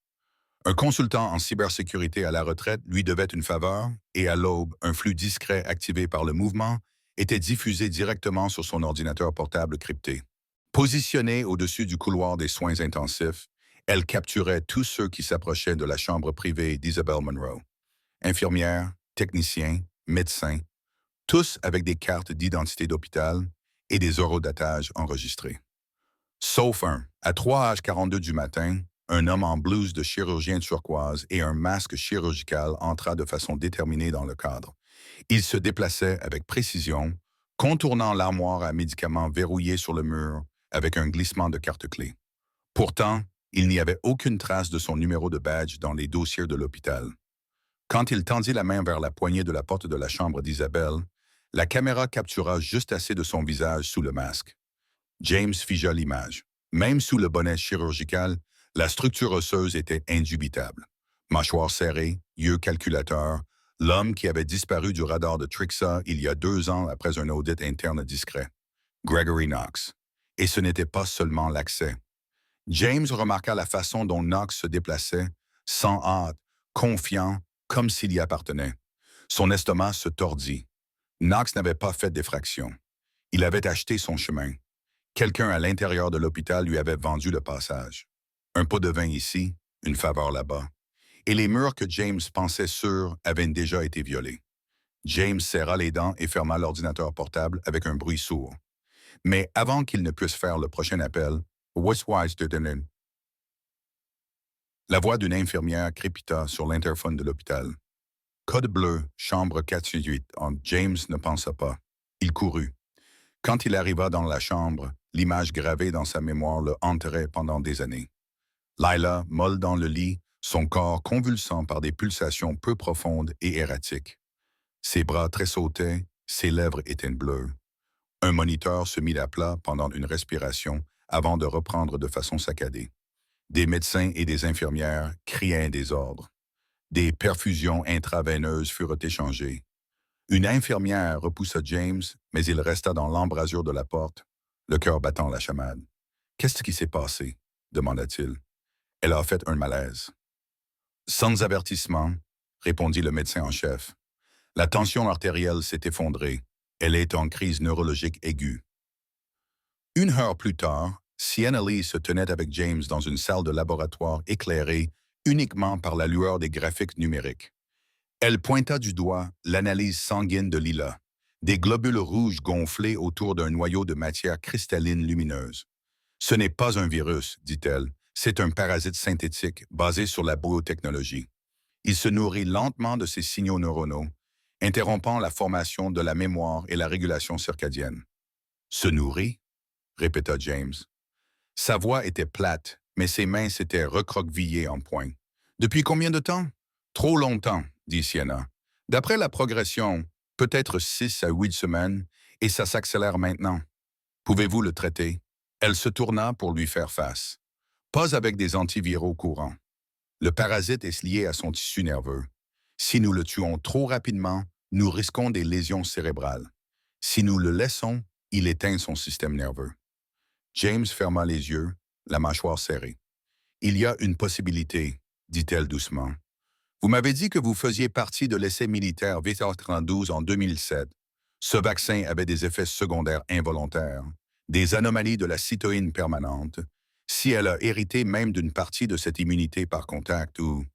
Un consultant en cybersécurité à la retraite lui devait une faveur et à l'aube, un flux discret activé par le mouvement était diffusé directement sur son ordinateur portable crypté. Positionnée au-dessus du couloir des soins intensifs, elle capturait tous ceux qui s'approchaient de la chambre privée d'Isabel Monroe. Infirmières, techniciens, médecins, tous avec des cartes d'identité d'hôpital et des horodatage enregistrés. Sauf un, à 3h42 du matin, un homme en blouse de chirurgien turquoise et un masque chirurgical entra de façon déterminée dans le cadre. Il se déplaçait avec précision, contournant l'armoire à médicaments verrouillée sur le mur avec un glissement de carte-clé. Pourtant, il n'y avait aucune trace de son numéro de badge dans les dossiers de l'hôpital. Quand il tendit la main vers la poignée de la porte de la chambre d'Isabelle, la caméra captura juste assez de son visage sous le masque. James figea l'image. Même sous le bonnet chirurgical, la structure osseuse était indubitable. Mâchoire serrée, yeux calculateurs, l'homme qui avait disparu du radar de Trixa il y a 2 ans après un audit interne discret. Gregory Knox. Et ce n'était pas seulement l'accès. James remarqua la façon dont Knox se déplaçait, sans hâte, confiant, comme s'il y appartenait. Son estomac se tordit. Knox n'avait pas fait d'effraction. Il avait acheté son chemin. Quelqu'un à l'intérieur de l'hôpital lui avait vendu le passage. Un pot de vin ici, une faveur là-bas. Et les murs que James pensait sûrs avaient déjà été violés. James serra les dents et ferma l'ordinateur portable avec un bruit sourd. Mais avant qu'il ne puisse faire le prochain appel, la voix d'une infirmière crépita sur l'interphone de l'hôpital. Code bleu, chambre 468. James ne pensa pas. Il courut. Quand il arriva dans la chambre, l'image gravée dans sa mémoire le hanterait pendant des années. Lila, molle dans le lit, son corps convulsant par des pulsations peu profondes et erratiques. Ses bras tressautaient, ses lèvres étaient bleues. Un moniteur se mit à plat pendant une respiration avant de reprendre de façon saccadée. Des médecins et des infirmières criaient des ordres. Des perfusions intraveineuses furent échangées. Une infirmière repoussa James, mais il resta dans l'embrasure de la porte, le cœur battant la chamade. « Qu'est-ce qui s'est passé? » demanda-t-il. « Elle a fait un malaise. »« Sans avertissement, » répondit le médecin en chef. La tension artérielle s'est effondrée. Elle est en crise neurologique aiguë. 1 heure plus tard, Sienna Lee se tenait avec James dans une salle de laboratoire éclairée uniquement par la lueur des graphiques numériques. Elle pointa du doigt l'analyse sanguine de Lila, des globules rouges gonflés autour d'un noyau de matière cristalline lumineuse. « Ce n'est pas un virus, dit-elle, c'est un parasite synthétique basé sur la biotechnologie. Il se nourrit lentement de ces signaux neuronaux, interrompant la formation de la mémoire et la régulation circadienne. »« Se nourrit ?» répéta James. Sa voix était plate, mais ses mains s'étaient recroquevillées en poing. « Depuis combien de temps? »« Trop longtemps, » dit Sienna. « D'après la progression, peut-être 6 à 8 semaines, et ça s'accélère maintenant. Pouvez-vous le traiter? » Elle se tourna pour lui faire face. « Pas avec des antiviraux courants. Le parasite est lié à son tissu nerveux. Si nous le tuons trop rapidement, nous risquons des lésions cérébrales. Si nous le laissons, il éteint son système nerveux. » James ferma les yeux, la mâchoire serrée. « Il y a une possibilité, » dit-elle doucement. « Vous m'avez dit que vous faisiez partie de l'essai militaire VT-32 en 2007. Ce vaccin avait des effets secondaires involontaires, des anomalies de la cytoïne permanente. Si elle a hérité même d'une partie de cette immunité par contact ou... »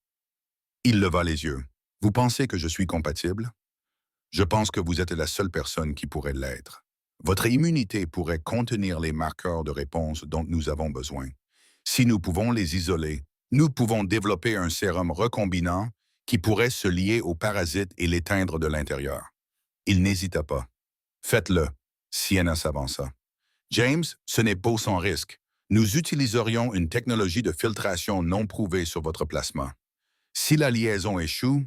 Il leva les yeux. « Vous pensez que je suis compatible? Je pense que vous êtes la seule personne qui pourrait l'être. Votre immunité pourrait contenir les marqueurs de réponse dont nous avons besoin. Si nous pouvons les isoler, nous pouvons développer un sérum recombinant qui pourrait se lier au parasite et l'éteindre de l'intérieur. » Il n'hésita pas. « Faites-le. » Sienna s'avança. « James, ce n'est pas sans risque. Nous utiliserions une technologie de filtration non prouvée sur votre plasma. Si la liaison échoue, »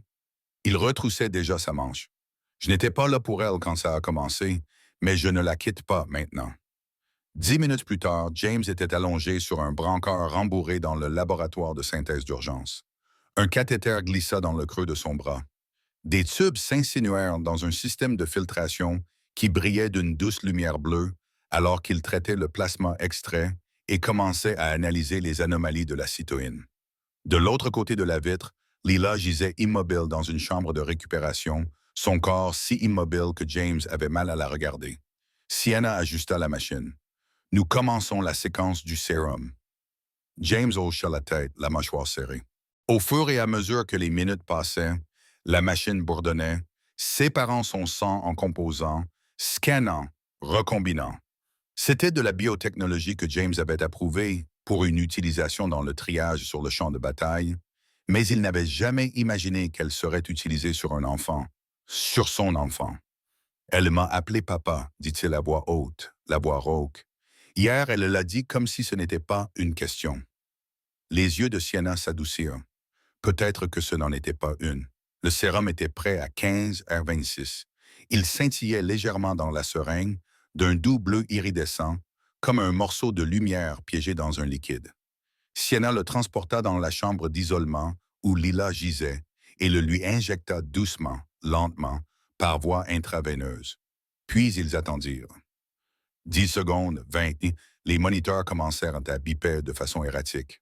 il retroussait déjà sa manche. « Je n'étais pas là pour elle quand ça a commencé, mais je ne la quitte pas maintenant. » 10 minutes plus tard, James était allongé sur un brancard rembourré dans le laboratoire de synthèse d'urgence. Un cathéter glissa dans le creux de son bras. Des tubes s'insinuèrent dans un système de filtration qui brillait d'une douce lumière bleue alors qu'il traitait le plasma extrait et commençait à analyser les anomalies de la cytoïne. De l'autre côté de la vitre, Lila gisait immobile dans une chambre de récupération, son corps si immobile que James avait mal à la regarder. Sienna ajusta la machine. Nous commençons la séquence du sérum. James hocha la tête, la mâchoire serrée. Au fur et à mesure que les minutes passaient, la machine bourdonnait, séparant son sang en composants, scannant, recombinant. C'était de la biotechnologie que James avait approuvée pour une utilisation dans le triage sur le champ de bataille, mais il n'avait jamais imaginé qu'elle serait utilisée sur un enfant, sur son enfant. Elle m'a appelé papa, dit-il à voix haute, la voix rauque. Hier, elle l'a dit comme si ce n'était pas une question. Les yeux de Sienna s'adoucirent. Peut-être que ce n'en était pas une. Le sérum était prêt à 15h26. Il scintillait légèrement dans la seringue, d'un doux bleu iridescent, comme un morceau de lumière piégé dans un liquide. Sienna le transporta dans la chambre d'isolement où Lila gisait et le lui injecta doucement, lentement, par voie intraveineuse. Puis ils attendirent. 10 secondes, 20, les moniteurs commencèrent à biper de façon erratique.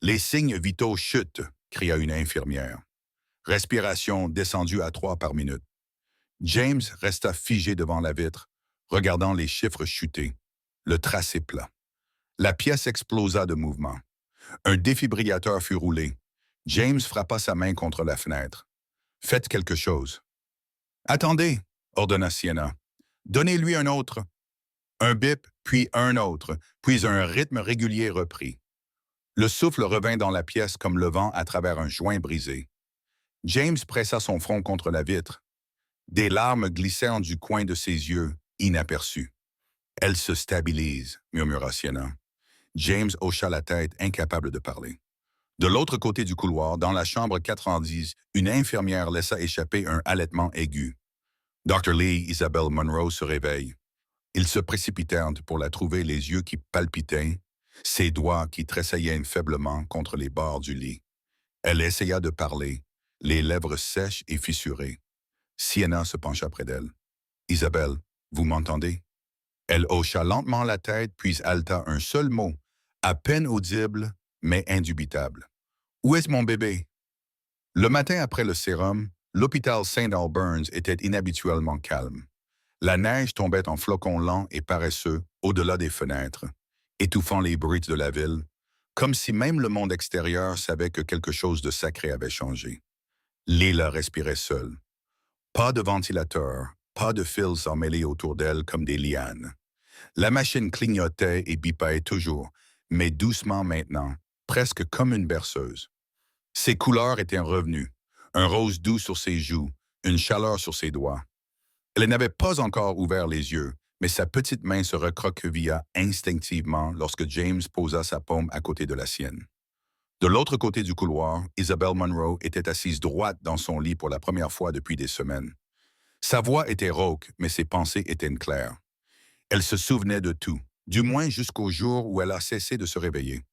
Les signes vitaux chutent, cria une infirmière. Respiration descendue à 3 par minute. James resta figé devant la vitre, regardant les chiffres chuter. Le tracé plat. La pièce explosa de mouvement. Un défibrillateur fut roulé. James frappa sa main contre la fenêtre. « Faites quelque chose. »« Attendez, » ordonna Sienna. « Donnez-lui un autre. » Un bip, puis un autre, puis un rythme régulier reprit. Le souffle revint dans la pièce comme le vent à travers un joint brisé. James pressa son front contre la vitre. Des larmes glissèrent du coin de ses yeux, inaperçus. « Elle se stabilise, » murmura Sienna. James hocha la tête, incapable de parler. De l'autre côté du couloir, dans la chambre 410, une infirmière laissa échapper un halètement aigu. Dr. Lee Isabelle Monroe se réveille. Ils se précipitèrent pour la trouver, les yeux qui palpitaient, ses doigts qui tressaillaient faiblement contre les bords du lit. Elle essaya de parler, les lèvres sèches et fissurées. Sienna se pencha près d'elle. « Isabelle, vous m'entendez? » Elle hocha lentement la tête, puis haleta un seul mot, à peine audible, mais indubitable. « Où est mon bébé? » Le matin après le sérum, l'hôpital St. Albans était inhabituellement calme. La neige tombait en flocons lents et paresseux au-delà des fenêtres, étouffant les bruits de la ville, comme si même le monde extérieur savait que quelque chose de sacré avait changé. Lila respirait seule. Pas de ventilateur, pas de fils emmêlés autour d'elle comme des lianes. La machine clignotait et bipait toujours, mais doucement maintenant, presque comme une berceuse. Ses couleurs étaient revenues, un rose doux sur ses joues, une chaleur sur ses doigts. Elle n'avait pas encore ouvert les yeux, mais sa petite main se recroquevilla instinctivement lorsque James posa sa paume à côté de la sienne. De l'autre côté du couloir, Isabelle Monroe était assise droite dans son lit pour la première fois depuis des semaines. Sa voix était rauque, mais ses pensées étaient claires. Elle se souvenait de tout, du moins jusqu'au jour où elle a cessé de se réveiller.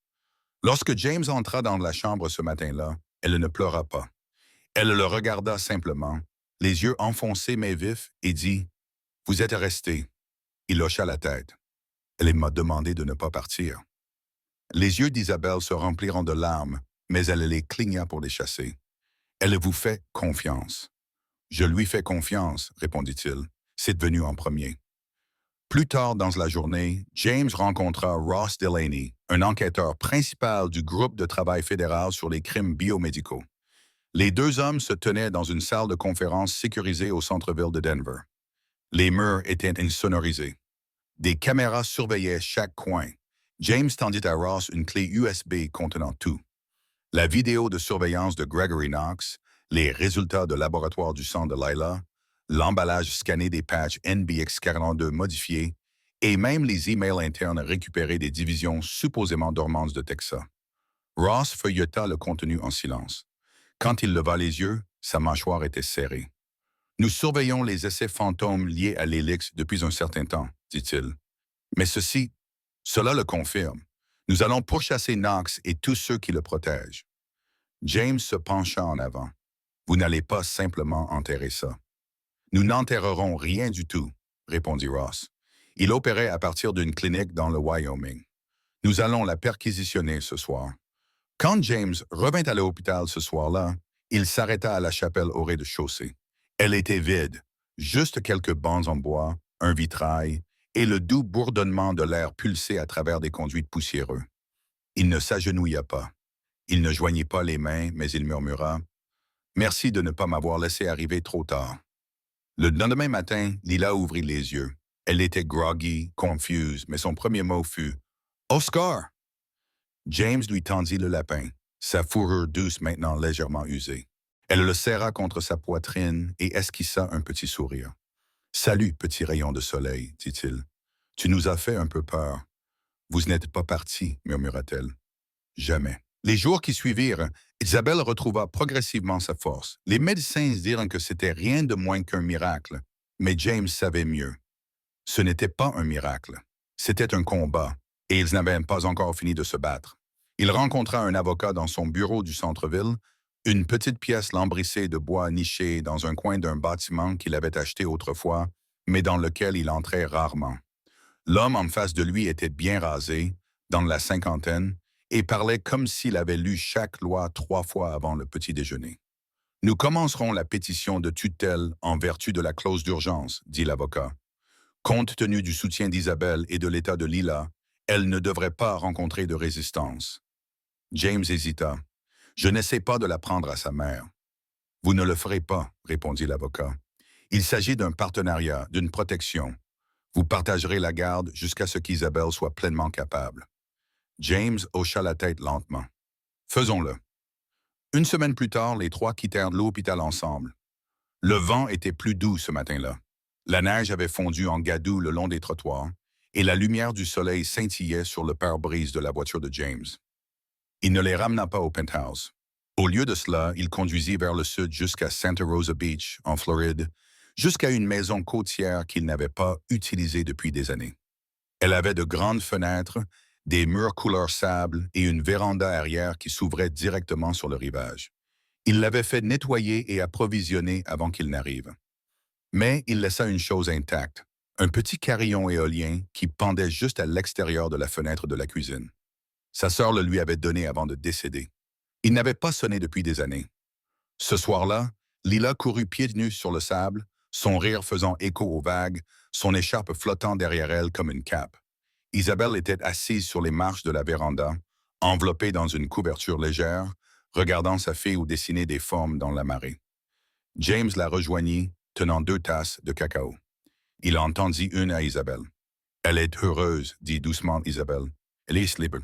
Lorsque James entra dans la chambre ce matin-là, elle ne pleura pas. Elle le regarda simplement, les yeux enfoncés mais vifs, et dit « Vous êtes resté. » Il hocha la tête. Elle m'a demandé de ne pas partir. Les yeux d'Isabelle se rempliront de larmes, mais elle les cligna pour les chasser. Elle vous fait confiance. Je lui fais confiance, répondit-il. C'est devenu en premier. Plus tard dans la journée, James rencontra Ross Delaney, un enquêteur principal du groupe de travail fédéral sur les crimes biomédicaux. Les deux hommes se tenaient dans une salle de conférence sécurisée au centre-ville de Denver. Les murs étaient insonorisés. Des caméras surveillaient chaque coin. James tendit à Ross une clé USB contenant tout. La vidéo de surveillance de Gregory Knox, les résultats de laboratoire du sang de Lila, l'emballage scanné des patchs NBX42 modifiés et même les emails internes récupérés des divisions supposément dormantes de Texas. Ross feuilleta le contenu en silence. Quand il leva les yeux, sa mâchoire était serrée. « Nous surveillons les essais fantômes liés à l'hélix depuis un certain temps, dit-il. Mais ceci, Cela le confirme. Nous allons pourchasser Knox et tous ceux qui le protègent. James se pencha en avant. Vous n'allez pas simplement enterrer ça. Nous n'enterrerons rien du tout, répondit Ross. Il opérait à partir d'une clinique dans le Wyoming. Nous allons la perquisitionner ce soir. Quand James revint à l'hôpital ce soir-là, il s'arrêta à la chapelle au rez-de-chaussée. Elle était vide, juste quelques bancs en bois, un vitrail et le doux bourdonnement de l'air pulsé à travers des conduites poussiéreux. Il ne s'agenouilla pas. Il ne joignit pas les mains, mais il murmura « Merci de ne pas m'avoir laissé arriver trop tard. » Le lendemain matin, Lila ouvrit les yeux. Elle était groggy, confuse, mais son premier mot fut « Oscar !» James lui tendit le lapin, sa fourrure douce maintenant légèrement usée. Elle le serra contre sa poitrine et esquissa un petit sourire. « Salut, petit rayon de soleil, dit-il. Tu nous as fait un peu peur. Vous n'êtes pas parti, murmura-t-elle. Jamais. Les jours qui suivirent, Isabelle retrouva progressivement sa force. Les médecins dirent que c'était rien de moins qu'un miracle, mais James savait mieux. Ce n'était pas un miracle, c'était un combat, et ils n'avaient pas encore fini de se battre. Il rencontra un avocat dans son bureau du centre-ville, une petite pièce lambrissée de bois nichée dans un coin d'un bâtiment qu'il avait acheté autrefois, mais dans lequel il entrait rarement. L'homme en face de lui était bien rasé, dans la cinquantaine, et parlait comme s'il avait lu chaque loi 3 fois avant le petit déjeuner. « Nous commencerons la pétition de tutelle en vertu de la clause d'urgence, dit l'avocat. Compte tenu du soutien d'Isabelle et de l'état de Lila, elle ne devrait pas rencontrer de résistance. » James hésita. « Je n'essaie pas de la prendre à sa mère. »« Vous ne le ferez pas, » répondit l'avocat. « Il s'agit d'un partenariat, d'une protection. Vous partagerez la garde jusqu'à ce qu'Isabelle soit pleinement capable. » James hocha la tête lentement. « Faisons-le. » Une semaine plus tard, les trois quittèrent l'hôpital ensemble. Le vent était plus doux ce matin-là. La neige avait fondu en gadoue le long des trottoirs, et la lumière du soleil scintillait sur le pare-brise de la voiture de James. Il ne les ramena pas au penthouse. Au lieu de cela, il conduisit vers le sud jusqu'à Santa Rosa Beach, en Floride, jusqu'à une maison côtière qu'il n'avait pas utilisée depuis des années. Elle avait de grandes fenêtres, des murs couleur sable et une véranda arrière qui s'ouvrait directement sur le rivage. Il l'avait fait nettoyer et approvisionner avant qu'il n'arrive. Mais il laissa une chose intacte, un petit carillon éolien qui pendait juste à l'extérieur de la fenêtre de la cuisine. Sa sœur le lui avait donné avant de décéder. Il n'avait pas sonné depuis des années. Ce soir-là, Lila courut pieds nus sur le sable, son rire faisant écho aux vagues, son écharpe flottant derrière elle comme une cape. Isabelle était assise sur les marches de la véranda, enveloppée dans une couverture légère, regardant sa fille dessiner des formes dans la marée. James la rejoignit, tenant 2 tasses de cacao. Il entendit une à Isabelle. « Elle est heureuse, dit doucement Isabelle. Elle est libre. »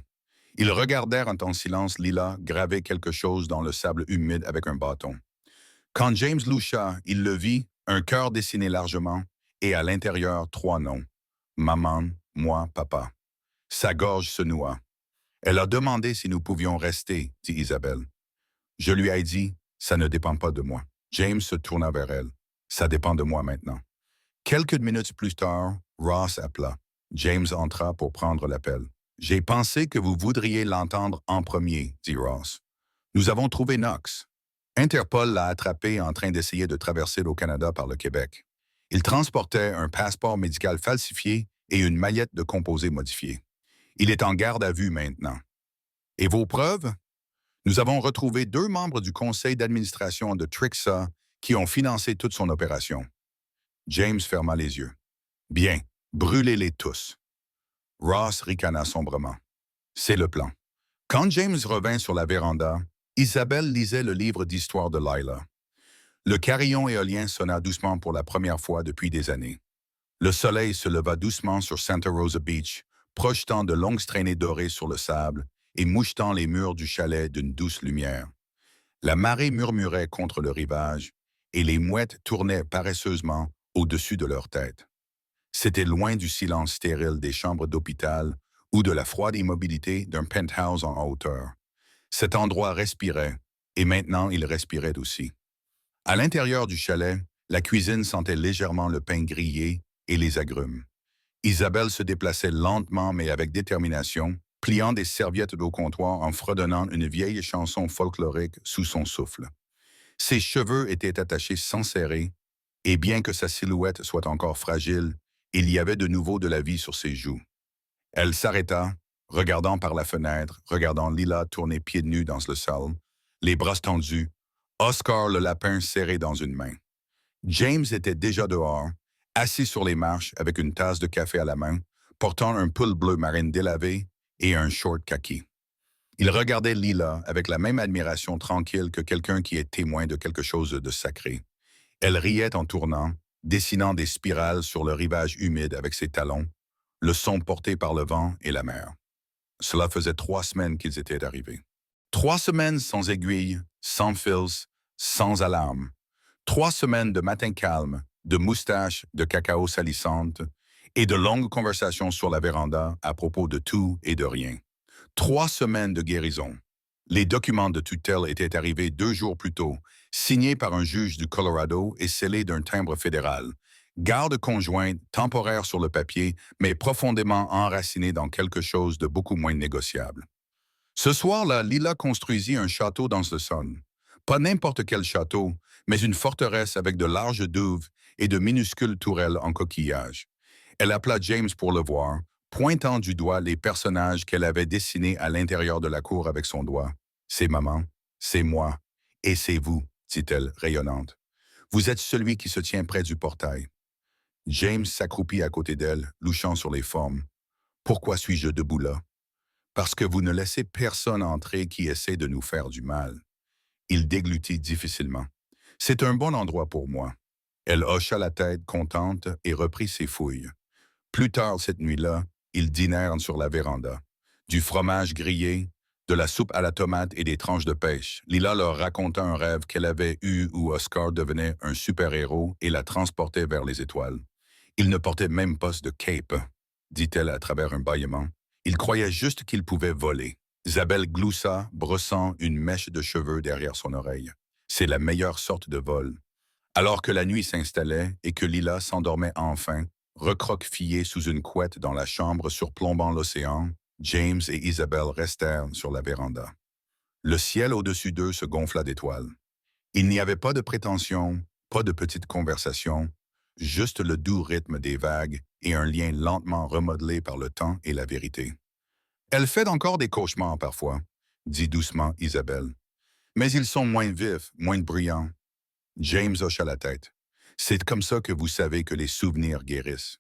Ils regardèrent en silence Lila graver quelque chose dans le sable humide avec un bâton. Quand James loucha, il le vit, un cœur dessiné largement, et à l'intérieur 3 noms. Maman, moi, papa. Sa gorge se noua. Elle a demandé si nous pouvions rester, dit Isabelle. Je lui ai dit, ça ne dépend pas de moi. James se tourna vers elle. Ça dépend de moi maintenant. Quelques minutes plus tard, Ross appela. James entra pour prendre l'appel. J'ai pensé que vous voudriez l'entendre en premier, dit Ross. Nous avons trouvé Knox. Interpol l'a attrapé en train d'essayer de traverser au Canada par le Québec. Il transportait un passeport médical falsifié et une mallette de composés modifiés. Il est en garde à vue maintenant. Et vos preuves? Nous avons retrouvé 2 membres du conseil d'administration de Trixa qui ont financé toute son opération. James ferma les yeux. Bien, brûlez-les tous. Ross ricana sombrement. C'est le plan. Quand James revint sur la véranda, Isabelle lisait le livre d'histoire de Lila. Le carillon éolien sonna doucement pour la première fois depuis des années. Le soleil se leva doucement sur Santa Rosa Beach, projetant de longues traînées dorées sur le sable et mouchetant les murs du chalet d'une douce lumière. La marée murmurait contre le rivage et les mouettes tournaient paresseusement au-dessus de leur tête. C'était loin du silence stérile des chambres d'hôpital ou de la froide immobilité d'un penthouse en hauteur. Cet endroit respirait, et maintenant il respirait aussi. À l'intérieur du chalet, la cuisine sentait légèrement le pain grillé et les agrumes. Isabelle se déplaçait lentement mais avec détermination, pliant des serviettes au comptoir en fredonnant une vieille chanson folklorique sous son souffle. Ses cheveux étaient attachés sans serrer, et bien que sa silhouette soit encore fragile, il y avait de nouveau de la vie sur ses joues. Elle s'arrêta, regardant par la fenêtre, regardant Lila tourner pieds nus dans le salle, les bras tendus, Oscar le lapin serré dans une main. James était déjà dehors, assis sur les marches avec une tasse de café à la main, portant un pull bleu marine délavé et un short kaki. Il regardait Lila avec la même admiration tranquille que quelqu'un qui est témoin de quelque chose de sacré. Elle riait en tournant, dessinant des spirales sur le rivage humide avec ses talons, le son porté par le vent et la mer. Cela faisait 3 semaines qu'ils étaient arrivés. 3 semaines sans aiguille, sans fils, sans alarme. 3 semaines de matin calme, de moustaches, de cacao salissante et de longues conversations sur la véranda à propos de tout et de rien. 3 semaines de guérison. Les documents de tutelle étaient arrivés 2 jours plus tôt, signés par un juge du Colorado et scellés d'un timbre fédéral. Garde conjointe, temporaire sur le papier, mais profondément enracinée dans quelque chose de beaucoup moins négociable. Ce soir-là, Lila construisit un château dans le Sun. Pas n'importe quel château, mais une forteresse avec de larges douves et de minuscules tourelles en coquillage. Elle appela James pour le voir, pointant du doigt les personnages qu'elle avait dessinés à l'intérieur de la cour avec son doigt. « C'est maman, c'est moi, et c'est vous, dit-elle, rayonnante. Vous êtes celui qui se tient près du portail. » James s'accroupit à côté d'elle, louchant sur les formes. « Pourquoi suis-je debout là? » « Parce que vous ne laissez personne entrer qui essaie de nous faire du mal. » Il déglutit difficilement. « C'est un bon endroit pour moi. » Elle hocha la tête, contente, et reprit ses fouilles. Plus tard cette nuit-là, ils dînèrent sur la véranda. Du fromage grillé, de la soupe à la tomate et des tranches de pêche. Lila leur raconta un rêve qu'elle avait eu où Oscar devenait un super-héros et la transportait vers les étoiles. Il ne portait même pas de cape, dit-elle à travers un bâillement. Il croyait juste qu'il pouvait voler. Isabelle gloussa, brossant une mèche de cheveux derrière son oreille. C'est la meilleure sorte de vol. Alors que la nuit s'installait et que Lila s'endormait enfin, recroquevillée sous une couette dans la chambre surplombant l'océan, James et Isabelle restèrent sur la véranda. Le ciel au-dessus d'eux se gonfla d'étoiles. Il n'y avait pas de prétention, pas de petite conversation, juste le doux rythme des vagues et un lien lentement remodelé par le temps et la vérité. « Elle fait encore des cauchemars parfois, » dit doucement Isabelle. « Mais ils sont moins vifs, moins bruyants. » James hocha la tête. « C'est comme ça que vous savez que les souvenirs guérissent. »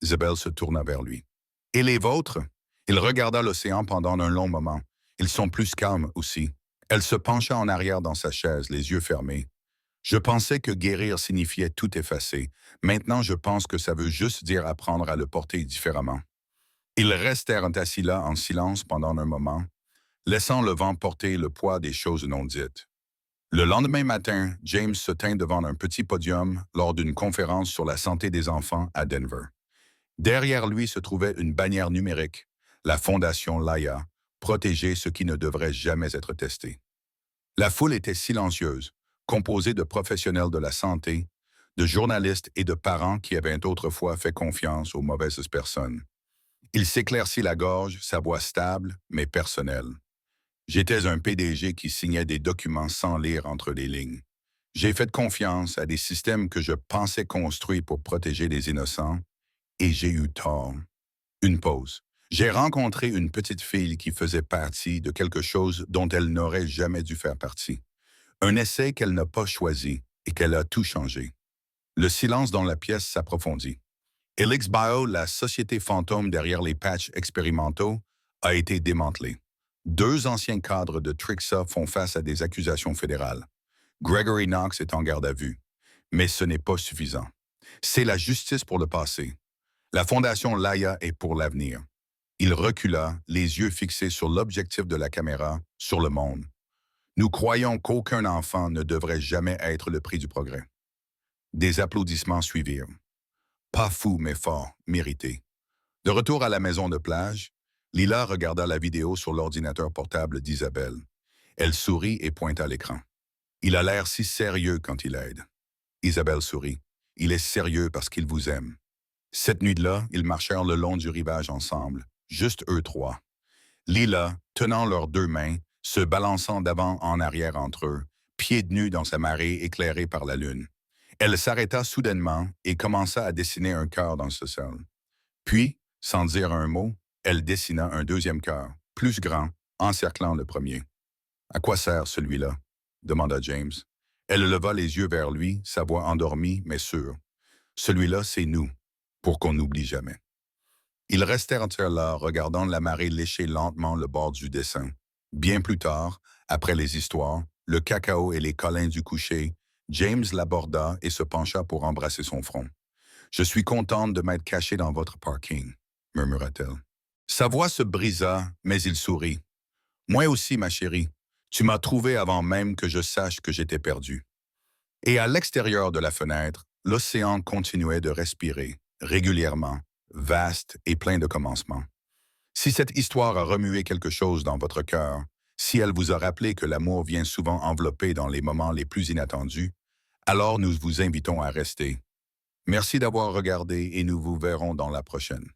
Isabelle se tourna vers lui. « Et les vôtres? » Il regarda l'océan pendant un long moment. « Ils sont plus calmes aussi. » Elle se pencha en arrière dans sa chaise, les yeux fermés. « Je pensais que guérir signifiait tout effacer. Maintenant, je pense que ça veut juste dire apprendre à le porter différemment. » Ils restèrent assis là en silence pendant un moment, laissant le vent porter le poids des choses non dites. Le lendemain matin, James se tint devant un petit podium lors d'une conférence sur la santé des enfants à Denver. Derrière lui se trouvait une bannière numérique, la Fondation Laya, protéger ce qui ne devrait jamais être testé. La foule était silencieuse, composée de professionnels de la santé, de journalistes et de parents qui avaient autrefois fait confiance aux mauvaises personnes. Il s'éclaircit la gorge, sa voix stable, mais personnelle. J'étais un PDG qui signait des documents sans lire entre les lignes. J'ai fait confiance à des systèmes que je pensais construits pour protéger les innocents, et j'ai eu tort. Une pause. J'ai rencontré une petite fille qui faisait partie de quelque chose dont elle n'aurait jamais dû faire partie. Un essai qu'elle n'a pas choisi et qu'elle a tout changé. Le silence dans la pièce s'approfondit. Helix Bio, la société fantôme derrière les patchs expérimentaux, a été démantelée. 2 anciens cadres de Trixa font face à des accusations fédérales. Gregory Knox est en garde à vue. Mais ce n'est pas suffisant. C'est la justice pour le passé. La Fondation Laya est pour l'avenir. Il recula, les yeux fixés sur l'objectif de la caméra, sur le monde. Nous croyons qu'aucun enfant ne devrait jamais être le prix du progrès. Des applaudissements suivirent. Pas fou, mais fort, mérité. De retour à la maison de plage, Lila regarda la vidéo sur l'ordinateur portable d'Isabelle. Elle sourit et pointa l'écran. Il a l'air si sérieux quand il aide. Isabelle sourit. Il est sérieux parce qu'il vous aime. Cette nuit-là, ils marchèrent le long du rivage ensemble, juste eux trois. Lila, tenant leurs deux mains, se balançant d'avant en arrière entre eux, pieds nus dans sa marée éclairée par la lune. Elle s'arrêta soudainement et commença à dessiner un cœur dans ce sol. Puis, sans dire un mot, elle dessina un deuxième cœur, plus grand, encerclant le premier. « À quoi sert celui-là » demanda James. Elle leva les yeux vers lui, sa voix endormie mais sûre. « Celui-là, c'est nous, pour qu'on n'oublie jamais. » Ils restèrent là, regardant la marée lécher lentement le bord du dessin. Bien plus tard, après les histoires, le cacao et les câlins du coucher, James l'aborda et se pencha pour embrasser son front. « Je suis contente de m'être cachée dans votre parking, » murmura-t-elle. Sa voix se brisa, mais il sourit. « Moi aussi, ma chérie. Tu m'as trouvé avant même que je sache que j'étais perdu. » Et à l'extérieur de la fenêtre, l'océan continuait de respirer, régulièrement, vaste et plein de commencements. Si cette histoire a remué quelque chose dans votre cœur, si elle vous a rappelé que l'amour vient souvent envelopper dans les moments les plus inattendus, alors nous vous invitons à rester. Merci d'avoir regardé et nous vous verrons dans la prochaine.